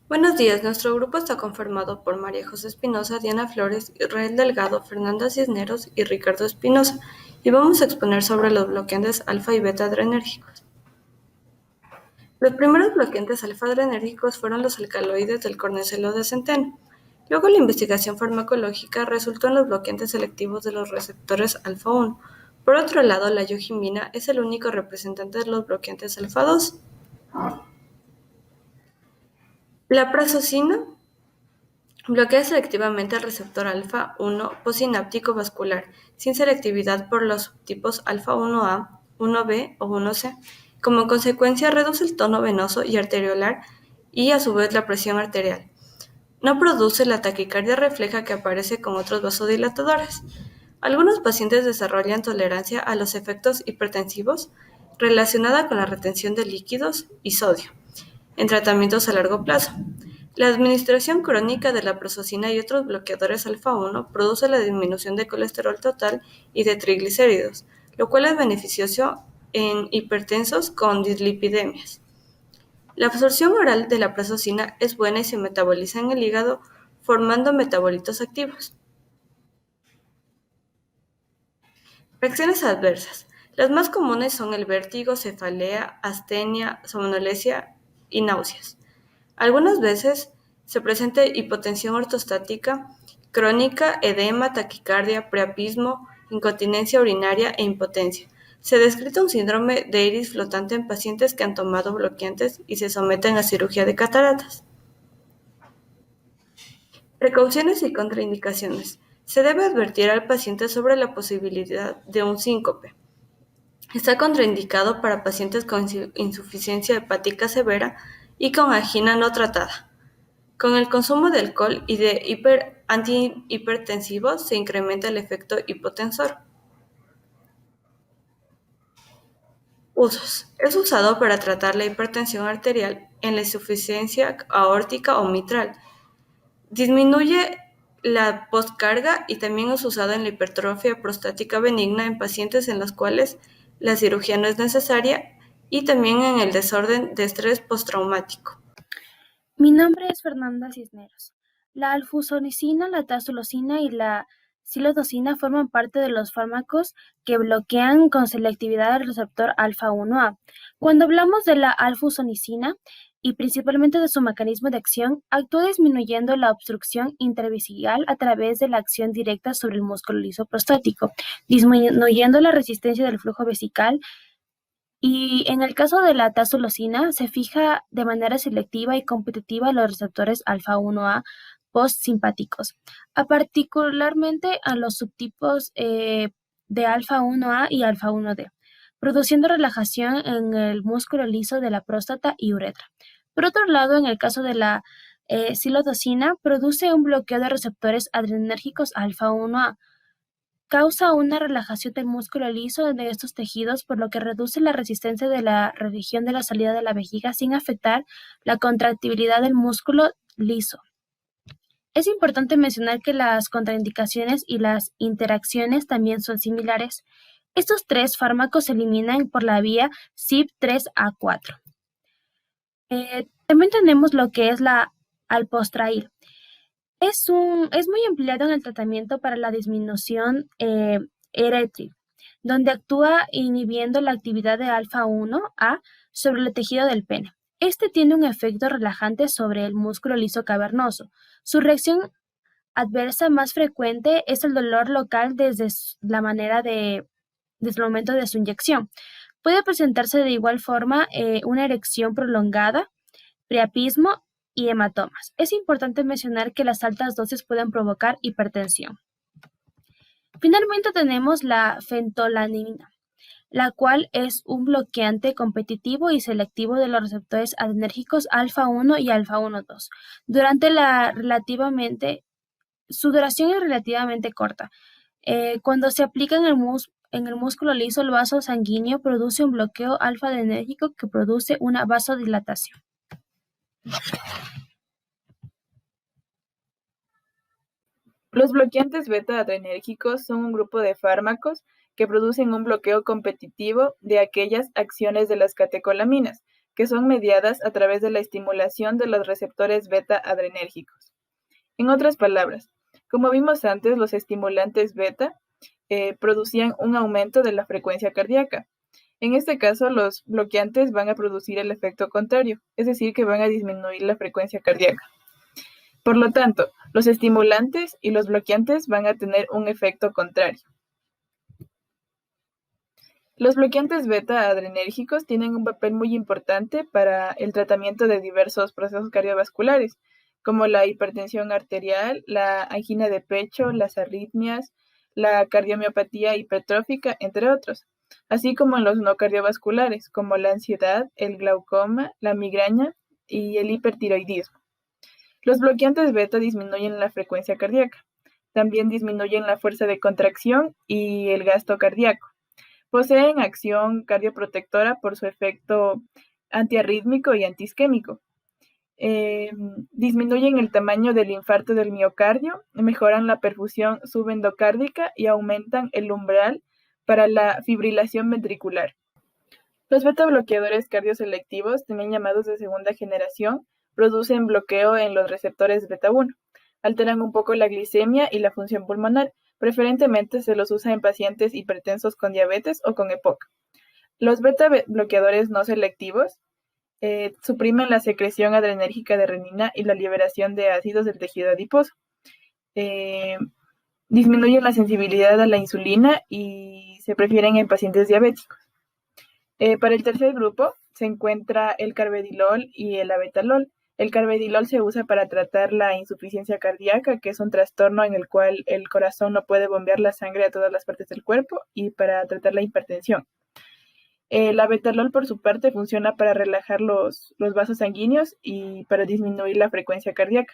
Buenos días, nuestro grupo está conformado por María José Espinosa, Diana Flores, Israel Delgado, Fernanda Cisneros y Ricardo Espinosa, y vamos a exponer sobre los bloqueantes alfa y beta adrenérgicos. Los primeros bloqueantes alfa adrenérgicos fueron los alcaloides del cornecelo de centeno. Luego la investigación farmacológica resultó en los bloqueantes selectivos de los receptores alfa-1. Por otro lado, la yohimbina es el único representante de los bloqueantes alfa-2. La prazosina bloquea selectivamente el receptor alfa-1 posináptico vascular, sin selectividad por los subtipos alfa-1A, 1B o 1C. Como consecuencia, reduce el tono venoso y arteriolar y a su vez la presión arterial. No produce la taquicardia refleja que aparece con otros vasodilatadores. Algunos pacientes desarrollan tolerancia a los efectos hipertensivos relacionada con la retención de líquidos y sodio en tratamientos a largo plazo. La administración crónica de la prozosina y otros bloqueadores alfa-1 produce la disminución de colesterol total y de triglicéridos, lo cual es beneficioso en hipertensos con dislipidemias. La absorción oral de la prozosina es buena y se metaboliza en el hígado formando metabolitos activos. Reacciones adversas. Las más comunes son el vértigo, cefalea, astenia, somnolencia y náuseas. Algunas veces se presenta hipotensión ortostática crónica, edema, taquicardia, priapismo, incontinencia urinaria e impotencia. Se ha descrito un síndrome de iris flotante en pacientes que han tomado bloqueantes y se someten a cirugía de cataratas. Precauciones y contraindicaciones. Se debe advertir al paciente sobre la posibilidad de un síncope. Está contraindicado para pacientes con insuficiencia hepática severa y con angina no tratada. Con el consumo de alcohol y de antihipertensivos se incrementa el efecto hipotensor. Usos. Es usado para tratar la hipertensión arterial en la insuficiencia aórtica o mitral. Disminuye la postcarga y también es usado en la hipertrofia prostática benigna en pacientes en los cuales la cirugía no es necesaria y también en el desorden de estrés postraumático. Mi nombre es Fernanda Cisneros. La alfuzonicina, la tazolocina y la silodocina forman parte de los fármacos que bloquean con selectividad el receptor alfa-1A. Cuando hablamos de la alfuzonicina y principalmente de su mecanismo de acción, actúa disminuyendo la obstrucción intervesical a través de la acción directa sobre el músculo liso prostático, disminuyendo la resistencia del flujo vesical. Y en el caso de la tazolocina, se fija de manera selectiva y competitiva los receptores alfa-1A postsimpáticos, particularmente a los subtipos de alfa-1A y alfa-1D, produciendo relajación en el músculo liso de la próstata y uretra. Por otro lado, en el caso de la silodocina, produce un bloqueo de receptores adrenérgicos alfa-1A, causa una relajación del músculo liso de estos tejidos, por lo que reduce la resistencia de la región de la salida de la vejiga sin afectar la contractibilidad del músculo liso. Es importante mencionar que las contraindicaciones y las interacciones también son similares. Estos tres fármacos se eliminan por la vía CYP3A4. También tenemos lo que es la alpostrail. Es muy empleado en el tratamiento para la disminución eréctil, donde actúa inhibiendo la actividad de alfa-1A sobre el tejido del pene. Este tiene un efecto relajante sobre el músculo liso cavernoso. Su reacción adversa más frecuente es el dolor local desde el momento de su inyección. Puede presentarse de igual forma una erección prolongada, priapismo y hematomas. Es importante mencionar que las altas dosis pueden provocar hipertensión. Finalmente tenemos la fentolanina, la cual es un bloqueante competitivo y selectivo de los receptores adrenérgicos alfa-1 y alfa-1,2. Su duración es relativamente corta. Cuando se aplica en el músculo liso, el vaso sanguíneo produce un bloqueo alfa-adrenérgico que produce una vasodilatación. Los bloqueantes beta-adrenérgicos son un grupo de fármacos que producen un bloqueo competitivo de aquellas acciones de las catecolaminas que son mediadas a través de la estimulación de los receptores beta adrenérgicos. En otras palabras, como vimos antes, los estimulantes beta producían un aumento de la frecuencia cardíaca. En este caso, los bloqueantes van a producir el efecto contrario, es decir, que van a disminuir la frecuencia cardíaca. Por lo tanto, los estimulantes y los bloqueantes van a tener un efecto contrario. Los bloqueantes beta adrenérgicos tienen un papel muy importante para el tratamiento de diversos procesos cardiovasculares, como la hipertensión arterial, la angina de pecho, las arritmias, la cardiomiopatía hipertrófica, entre otros, así como en los no cardiovasculares, como la ansiedad, el glaucoma, la migraña y el hipertiroidismo. Los bloqueantes beta disminuyen la frecuencia cardíaca, también disminuyen la fuerza de contracción y el gasto cardíaco. Poseen acción cardioprotectora por su efecto antiarrítmico y antiisquémico. Disminuyen el tamaño del infarto del miocardio, mejoran la perfusión subendocárdica y aumentan el umbral para la fibrilación ventricular. Los beta bloqueadores cardioselectivos, también llamados de segunda generación, producen bloqueo en los receptores beta 1. Alteran un poco la glicemia y la función pulmonar. Preferentemente se los usa en pacientes hipertensos con diabetes o con EPOC. Los beta bloqueadores no selectivos suprimen la secreción adrenérgica de renina y la liberación de ácidos del tejido adiposo. Disminuyen la sensibilidad a la insulina y se prefieren en pacientes diabéticos. Para el tercer grupo se encuentra el carvedilol y el abetalol. El carvedilol se usa para tratar la insuficiencia cardíaca, que es un trastorno en el cual el corazón no puede bombear la sangre a todas las partes del cuerpo, y para tratar la hipertensión. El abetalol, por su parte, funciona para relajar los vasos sanguíneos y para disminuir la frecuencia cardíaca,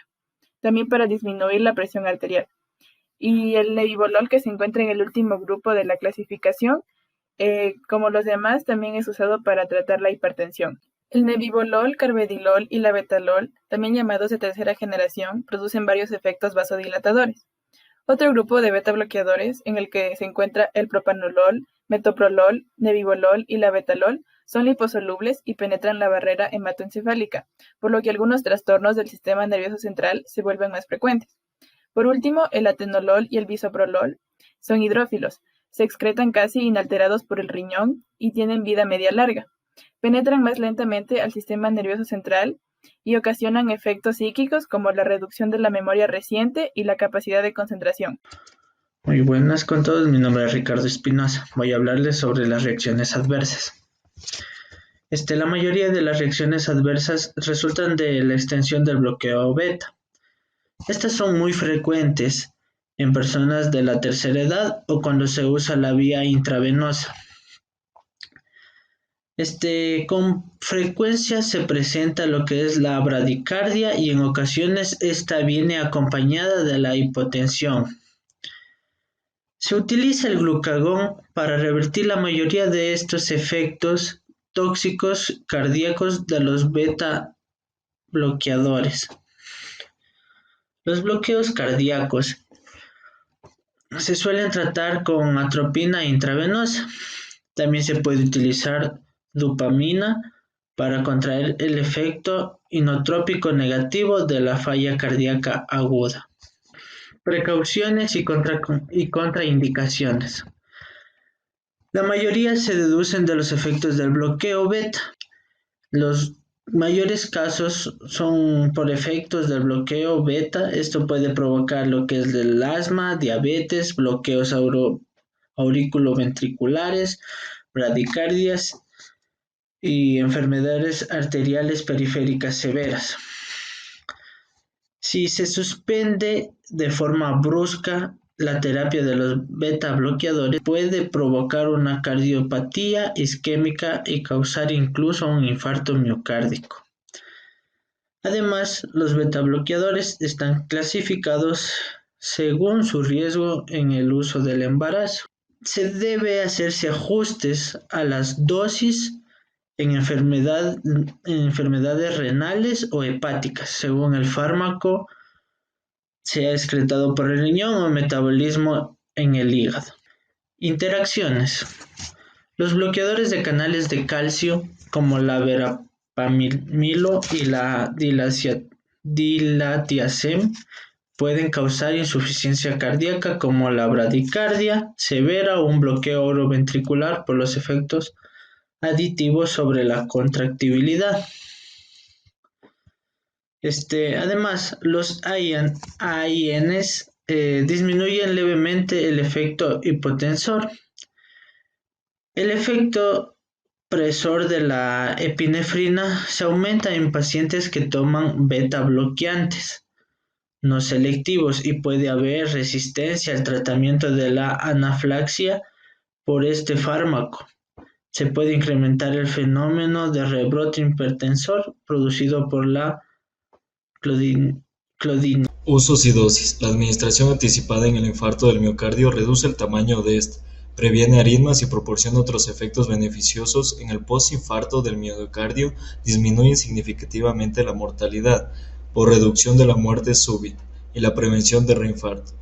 también para disminuir la presión arterial. Y el nebivolol, que se encuentra en el último grupo de la clasificación, como los demás, también es usado para tratar la hipertensión. El nebivolol, carvedilol y la betalol, también llamados de tercera generación, producen varios efectos vasodilatadores. Otro grupo de beta bloqueadores, en el que se encuentra el propanolol, metoprolol, nebivolol y la betalol, son liposolubles y penetran la barrera hematoencefálica, por lo que algunos trastornos del sistema nervioso central se vuelven más frecuentes. Por último, el atenolol y el bisoprolol son hidrófilos, se excretan casi inalterados por el riñón y tienen vida media larga. Penetran más lentamente al sistema nervioso central y ocasionan efectos psíquicos como la reducción de la memoria reciente y la capacidad de concentración. Muy buenas con todos, mi nombre es Ricardo Espinosa. Voy a hablarles sobre las reacciones adversas. La mayoría de las reacciones adversas resultan de la extensión del bloqueo beta. Estas son muy frecuentes en personas de la tercera edad o cuando se usa la vía intravenosa. Con frecuencia se presenta lo que es la bradicardia y en ocasiones esta viene acompañada de la hipotensión. Se utiliza el glucagón para revertir la mayoría de estos efectos tóxicos cardíacos de los beta bloqueadores. Los bloqueos cardíacos se suelen tratar con atropina intravenosa. También se puede utilizar dopamina para contraer el efecto inotrópico negativo de la falla cardíaca aguda. Precauciones y contraindicaciones. La mayoría se deducen de los efectos del bloqueo beta. Los mayores casos son por efectos del bloqueo beta. Esto puede provocar lo que es el asma, diabetes, bloqueos auriculoventriculares, bradicardias y enfermedades arteriales periféricas severas. Si se suspende de forma brusca la terapia de los beta bloqueadores, puede provocar una cardiopatía isquémica y causar incluso un infarto miocárdico. Además, los beta bloqueadores están clasificados según su riesgo en el uso del embarazo. Se debe hacerse ajustes a las dosis en enfermedades renales o hepáticas, según el fármaco sea excretado por el riñón o metabolismo en el hígado. Interacciones. Los bloqueadores de canales de calcio, como la verapamilo y la dilatiazem pueden causar insuficiencia cardíaca como la bradicardia severa o un bloqueo oroventricular por los efectos aditivos sobre la contractibilidad. Además, los AINs disminuyen levemente el efecto hipotensor. El efecto presor de la epinefrina se aumenta en pacientes que toman beta bloqueantes no selectivos y puede haber resistencia al tratamiento de la anafilaxia por este fármaco. Se puede incrementar el fenómeno de rebrote hipertensor producido por la clodina. Usos y dosis. La administración anticipada en el infarto del miocardio reduce el tamaño de este, previene aritmias y proporciona otros efectos beneficiosos en el postinfarto del miocardio, disminuyen significativamente la mortalidad por reducción de la muerte súbita y la prevención de reinfarto.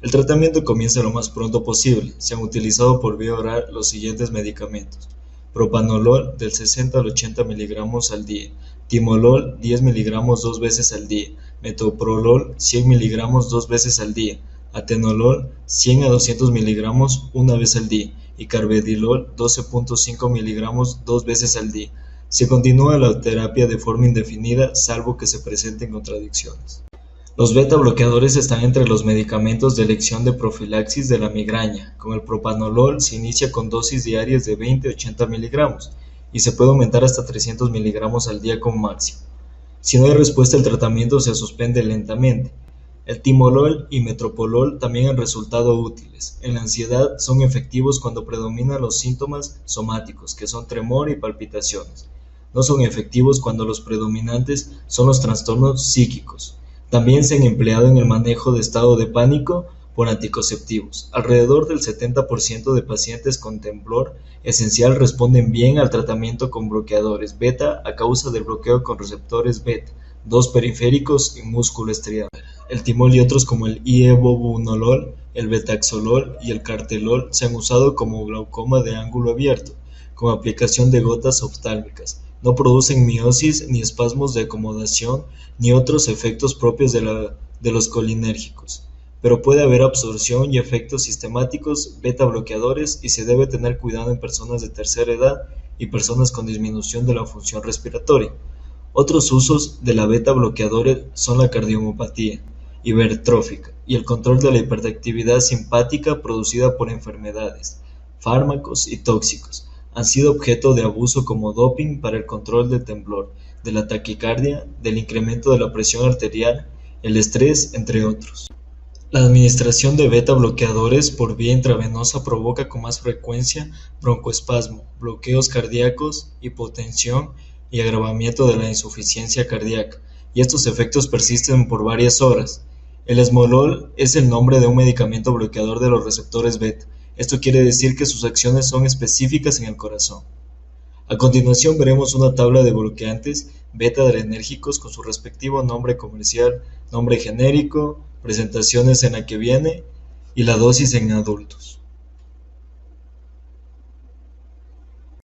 El tratamiento comienza lo más pronto posible. Se han utilizado por vía oral los siguientes medicamentos: propanolol del 60 al 80 miligramos al día, timolol 10 miligramos 2 veces al día, metoprolol 100 miligramos 2 veces al día, atenolol 100 a 200 miligramos una vez al día y carvedilol 12.5 miligramos 2 veces al día. Se continúa la terapia de forma indefinida salvo que se presenten contradicciones. Los beta bloqueadores están entre los medicamentos de elección de profilaxis de la migraña. Con el propanolol se inicia con dosis diarias de 20 a 80 miligramos y se puede aumentar hasta 300 miligramos al día como máximo. Si no hay respuesta, el tratamiento se suspende lentamente. El timolol y metoprolol también han resultado útiles. En la ansiedad son efectivos cuando predominan los síntomas somáticos, que son tremor y palpitaciones. No son efectivos cuando los predominantes son los trastornos psíquicos. También se han empleado en el manejo de estado de pánico por anticonceptivos. Alrededor del 70% de pacientes con temblor esencial responden bien al tratamiento con bloqueadores beta a causa del bloqueo con receptores beta 2 periféricos y músculo estriado. El timol y otros como el ievobunolol, el betaxolol y el cartelol se han usado como glaucoma de ángulo abierto, con aplicación de gotas oftálmicas. No producen miosis ni espasmos de acomodación ni otros efectos propios de los colinérgicos, pero puede haber absorción y efectos sistemáticos beta bloqueadores y se debe tener cuidado en personas de tercera edad y personas con disminución de la función respiratoria. Otros usos de la beta bloqueadores son la cardiomopatía hipertrófica y el control de la hiperactividad simpática producida por enfermedades, fármacos y tóxicos. Han sido objeto de abuso como doping para el control del temblor, de la taquicardia, del incremento de la presión arterial, el estrés, entre otros. La administración de beta bloqueadores por vía intravenosa provoca con más frecuencia broncoespasmo, bloqueos cardíacos, hipotensión y agravamiento de la insuficiencia cardíaca, y estos efectos persisten por varias horas. El esmolol es el nombre de un medicamento bloqueador de los receptores beta. Esto quiere decir que sus acciones son específicas en el corazón. A continuación veremos una tabla de bloqueantes beta-adrenérgicos con su respectivo nombre comercial, nombre genérico, presentaciones en la que viene y la dosis en adultos.